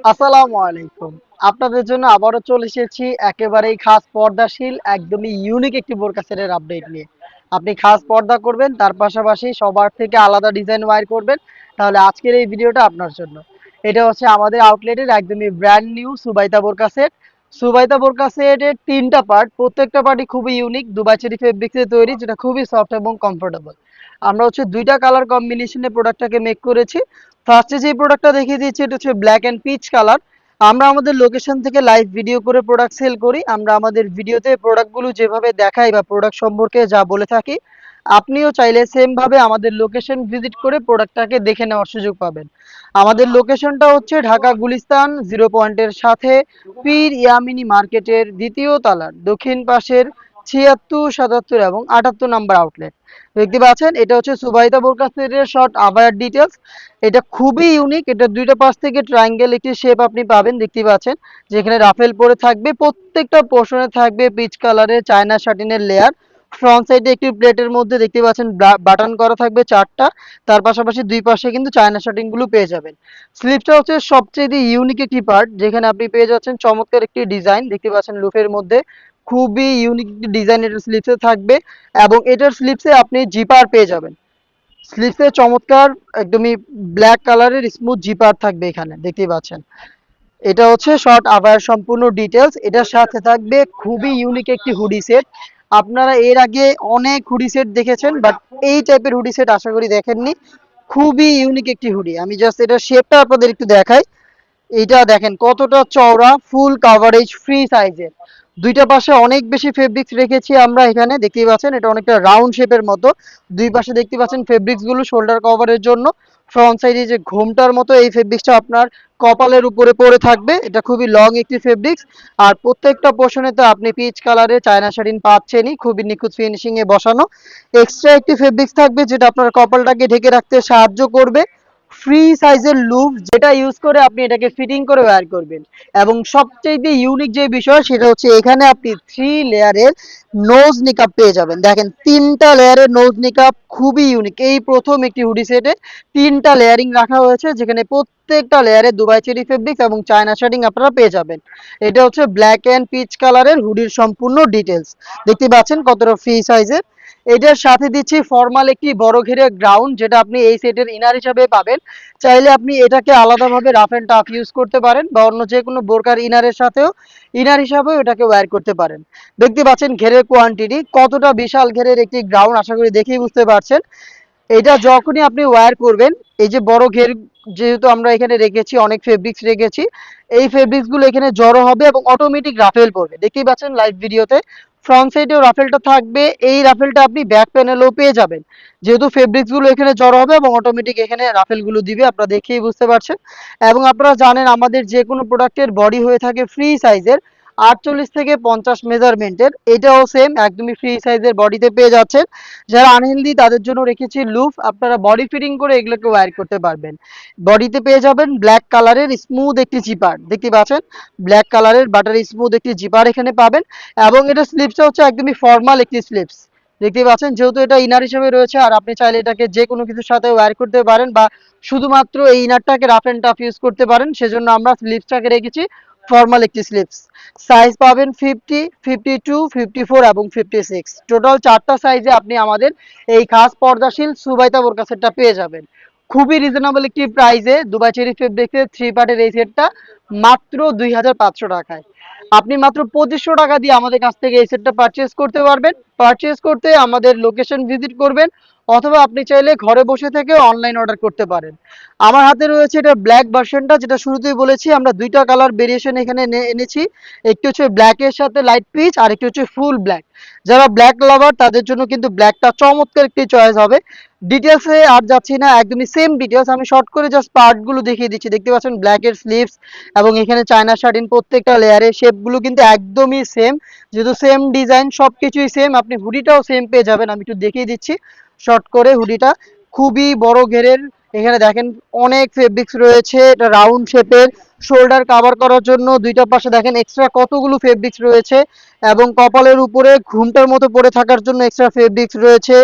আসসালামু আলাইকুম। আপনাদের জন্য আবারও চলে এসেছি একেবারেই খাস পর্দাশীল একদমই ইউনিক একটি বোরকা সেটের আপডেট নিয়ে। আপনি খাস পর্দা করবেন, তার পাশাপাশি সবার থেকে আলাদা ডিজাইন ওয়্যার করবেন, তাহলে আজকের এই ভিডিওটা আপনার জন্য। এটা হচ্ছে আমাদের আউটলেটের একদমই ব্র্যান্ড নিউ সুবাইতা বোরকা সেট। সুবাইতা বোরকা সেটের ৩টা পার্ট, প্রত্যেকটা পার্টই খুবই ইউনিক, দুবাই চেরি ফেব্রিক্সে তৈরি, যেটা খুবই সফট এবং কমফোর্টেবল। আমরা হচ্ছে ২টা কালার কম্বিনেশনে প্রোডাক্টটাকে মেক করেছি। ফার্স্টে যে প্রোডাক্টটা দেখিয়ে দিচ্ছি এটা হচ্ছে ব্ল্যাক অ্যান্ড পিচ কালার। আমরা আমাদের লোকেশন থেকে লাইভ ভিডিও করে প্রোডাক্ট সেল করি। আমরা আমাদের ভিডিওতে প্রোডাক্টগুলো যেভাবে দেখাই বা প্রোডাক্ট সম্পর্কে যা বলে থাকি, আপনিও চাইলে সেম ভাবে আমাদের লোকেশন ভিজিট করে প্রোডাক্টটাকে দেখে নেওয়ার সুযোগ পাবেন। আমাদের লোকেশনটা হচ্ছে ঢাকা গুলিস্তান 0 পয়েন্টের সাথে পীর ইয়ামিনী মার্কেটের ২য় তলার দক্ষিণ পাশের ৭৬, ৭৭ এবং ৭৮ নাম্বার আউটলেট। দেখতে পাচ্ছেন এটা হচ্ছে সুবাইদা বোরকা সেটের শর্ট আবায়ার ডিটেলস। এটা খুবই ইউনিক। এটা ২টা পাশ থেকে ট্রায়াঙ্গেল একটি শেপ আপনি পাবেন, দেখতে পাচ্ছেন, যেখানে রাফেল পরে থাকবে, প্রত্যেকটা পোর্শনে থাকবে পিচ কালারের চায়না শাটিনের লেয়ার। ফ্রন্ট সাইডে একটি প্লেটের মধ্যে দেখতে পাচ্ছেন বাটন করা থাকবে ৪টা। তার পাশাপাশি দুই পাশে কিন্তু চায়না শাটিন গুলো পেয়ে যাবেন। স্লিপটা হচ্ছে সবচেয়ে ইউনিক একটি পার্ট, যেখানে আপনি পেয়ে যাচ্ছেন চমৎকার একটি ডিজাইন, দেখতে পাচ্ছেন লুফের মধ্যে খুবই ইউনিক ডিজাইন এটার স্লিপসে থাকবে। এবং এটার স্লিপসে আপনি জিপার পেয়ে যাবেন। স্লিপসে চমৎকার একদমই ব্ল্যাক কালারের স্মুথ জিপার থাকবে, এখানে দেখতেই পাচ্ছেন। এটা হচ্ছে শর্ট আভার সম্পূর্ণ ডিটেলস। এটার সাথে থাকবে খুবই ইউনিক একটি হুডি সেট। আপনারা এর আগে অনেক হুডি সেট দেখেছেন, বাট এই টাইপের হুডি সেট আশা করি দেখেননি। খুবই ইউনিক একটি হুডি। আমি জাস্ট এটা শেপটা আপনাদের একটু দেখাই। এইটা দেখেন কতটা চওড়া, ফুল কাভারেজ, ফ্রি সাইজের। দুইটা পাশে অনেক বেশি ফেব্রিক্স রেখেছি আমরা, এখানে দেখতেই পাচ্ছেন এটা অনেকটা রাউন্ড শেপের মতো। দুই পাশে দেখতে পাচ্ছেন ফেব্রিক্স গুলো শোল্ডার কভারের জন্য। ফ্রন্ট সাইডে যে ঘোমটার মতো এই ফেব্রিক্সটা আপনার কপালের উপরে পড়ে থাকবে, এটা খুবই লং একটি ফেব্রিক্স। আর প্রত্যেকটা পোর্শনে তো আপনি পিচ কালারে চায়না শাড়িন পাচ্ছেনই, খুবই নিখুঁত ফিনিশিং এ বসানো। এক্সট্রা একটি ফেব্রিক্স থাকবে যেটা আপনার কপালটাকে ঢেকে রাখতে সাহায্য করবে। ফ্রি সাইজের লুপ, যেটা ইউজ করে আপনি এটাকে ফিটিং করে ওয়্যার করবেন। এবং সবচেয়ে ইউনিক যে বিষয় সেটা হচ্ছে এখানে আপনি 3 লেয়ারের নোজ নিকাপ পেয়ে যাবেন। দেখেন 3টা লেয়ারের নোজ নিকাপ, খুবই ইউনিক। এই প্রথম একটি হুডি সেটে 3টা লেয়ারিং রাখা হয়েছে, যেখানে প্রত্যেকটা লেয়ারে দুবাই চেরি ফেব্রিক্স এবং চায়না শার্টিং আপনারা পেয়ে যাবেন। এটা হচ্ছে ব্ল্যাক অ্যান্ড পিচ কালারের হুডির সম্পূর্ণ ডিটেলস। দেখতে পাচ্ছেন কতটা ফ্রি সাইজের। এটার সাথে দিচ্ছি ফর্মাল একটি বড় ঘেরের গ্রাউন্ড, যেটা আপনি এই সেটের ইনার হিসাবে পাবেন। চাইলে আপনি এটাকে আলাদাভাবে রাফ এন্ড টাফ ইউজ করতে পারেন, বা অন্য যে কোনো বোরকার ইনারের সাথেও ইনার হিসাবেও এটাকে ওয়্যার করতে পারেন। দেখতে পাচ্ছেন ঘেরের কোয়ান্টিটি কতটা বিশাল, ঘেরের একটি গ্রাউন্ড, আশা করি দেখেই বুঝতে পারছেন। এটা যখনই আপনি ওয়্যার করবেন, এই যে বড় ঘের যেহেতু আমরা এখানে রেখেছি, অনেক ফেব্রিক্স রেখেছি, এই ফেব্রিক্স গুলো এখানে জড়ো হবে এবং অটোমেটিক রাফেল পড়বে। দেখতেই পাচ্ছেন লাইভ ভিডিওতে ফ্রন্ট সাইডেও রাফেলটা থাকবে, এই রাফেলটা আপনি ব্যাক প্যানেলেও পেয়ে যাবেন। যেহেতু ফেব্রিক্স গুলো এখানে জড়ো হবে এবং অটোমেটিক এখানে রাফেল গুলো দিবে, আপনারা দেখেই বুঝতে পারছেন। এবং আপনারা জানেন আমাদের যে কোনো প্রোডাক্টের বডি হয়ে থাকে ফ্রি সাইজের, 48 থেকে 50 মেজারমেন্টের। এটাও সেম একদমই ফ্রি সাইজের বডিতে পেয়ে যাচ্ছেন। যারা আনহেলদি তাদের জন্য রেখেছি লুফ, আপনারা বডি ফিটিং করে এগুলোকে ওয়্যার করতে পারবেন। বডিতে পেয়ে যাবেন ব্ল্যাক কালারের স্মুথ একটি জিপার, দেখতে পাচ্ছেন ব্ল্যাক কালারের বাটারি স্মুথ একটি জিপার এখানে পাবেন। এবং এটা স্লিপসটা হচ্ছে একদমই ফর্মাল একটি স্লিপস, দেখতে পাচ্ছেন, যেহেতু এটা ইনার হিসেবে রয়েছে। আর আপনি চাইলে এটাকে যে কোনো কিছুর সাথে ওয়্যার করতে পারেন, বা শুধুমাত্র এই ইনারটাকে রাফ এন্ড টাফ ইউজ করতে পারেন, সেজন্য আমরা স্লিপসটাকে রেখেছি ফর্মাল একটি স্লিপস। সাইজ পাবেন 50, 52, 54 এবং 56। টোটাল 4টা সাইজে আপনি আমাদের এই খাস পর্দাশীল সুবাইতা বোরকা সেটটা পেয়ে যাবেন খুবই রিজনেবল একটি প্রাইসে। দুবাই চেরি ফেব্রিক্সের 3 পার্টের এই সেটটা মাত্র 2500 টাকায়। আপনি মাত্র 2500 টাকা দিয়ে আমাদের কাছ থেকে এই সেটটা পারচেস করতে পারবেন। পারচেস করতে আমাদের লোকেশন ভিজিট করবেন, অথবা আপনি চাইলে ঘরে বসে থেকে অনলাইন অর্ডার করতে পারেন। আমার হাতে রয়েছে এটা ব্ল্যাক ভার্সনটা, যেটা শুরুতেই বলেছি আমরা 2টা কালার ভেরিয়েশন এখানে এনেছি। একটি হচ্ছে ব্ল্যাকের সাথে লাইট পিচ, আর একটি হচ্ছে ফুল ব্ল্যাক। যারা ব্ল্যাক লাভার তাদের জন্য কিন্তু ব্ল্যাকটা চমৎকার একটি চয়েস হবে। ডিটেলসে আর যাচ্ছি না, একদমই সেম ডিটেলস আমি শর্ট করে জাস্ট পার্টগুলো দেখিয়ে দিচ্ছি। দেখতে পাচ্ছেন ব্ল্যাকের স্লিভস এবং এখানে চায়না শার্টিন, প্রত্যেকটা লেয়ারের শেপগুলো কিন্তু একদমই সেম। যেহেতু সেম ডিজাইন, সবকিছুই সেম, আপনি হুডিটাও সেম পেয়ে যাবেন। আমি একটু দেখিয়ে দিচ্ছি শর্ট করে হুডিটা। খুবই বড় ঘেরের, এখানে দেখেন অনেক ফেব্রিক্স রয়েছে। এটা রাউন্ড শেপের, শোল্ডার কাভার করার জন্য দুইটা পাশে দেখেন এক্সট্রা কতগুলো ফেব্রিক্স রয়েছে। এবং কপালের উপরে ঘুমটার মতো পড়ে থাকার জন্য এক্সট্রা ফেব্রিক্স রয়েছে।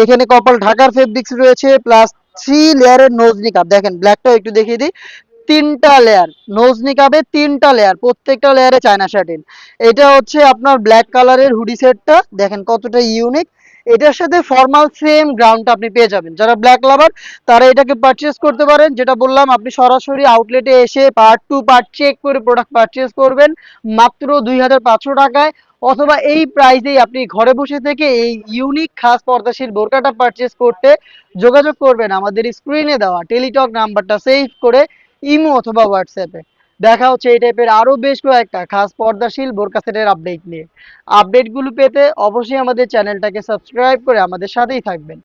এখানে কপাল ঢাকার ফেব্রিক্স রয়েছে, প্লাস 3 লেয়ারের নোজ নিকাপ। দেখেন ব্ল্যাকটাও একটু দেখিয়ে দিই। তিনটা লেয়ার, নোজ নিকাবে তিনটা লেয়ার, প্রত্যেকটা লেয়ারে চায়না শাটিন। এটা হচ্ছে আপনার ব্ল্যাক কালারের হুডি সেটটা, দেখেন কতটা ইউনিক। এটার সাথে ফর্মাল সেম গ্রাউন্ডটা আপনি পেয়ে যাবেন। যারা ব্ল্যাক লাভার তারা এটাকে পারচেজ করতে পারেন। যেটা বললাম, আপনি সরাসরি আউটলেটে এসে পার্ট টু পার্ট চেক করে প্রোডাক্ট পারচেজ করবেন মাত্র 2500 টাকায়, অথবা এই প্রাইসেই আপনি ঘরে বসে থেকে এই ইউনিক খাস পর্দাশীল বোরকাটা পারচেজ করতে যোগাযোগ করবেন আমাদের স্ক্রিনে দেওয়া টেলিটক নাম্বারটা সেভ করে ইমো অথবা হোয়াটসঅ্যাপে। দেখা হচ্ছে এই টাইপের আরো বেশ কয়েকটা খাস পর্দাশীল বোরকা সেটের আপডেট নিয়ে। আপডেটগুলো পেতে অবশ্যই আমাদের চ্যানেলটাকে সাবস্ক্রাইব করে আমাদের সাথেই থাকবেন।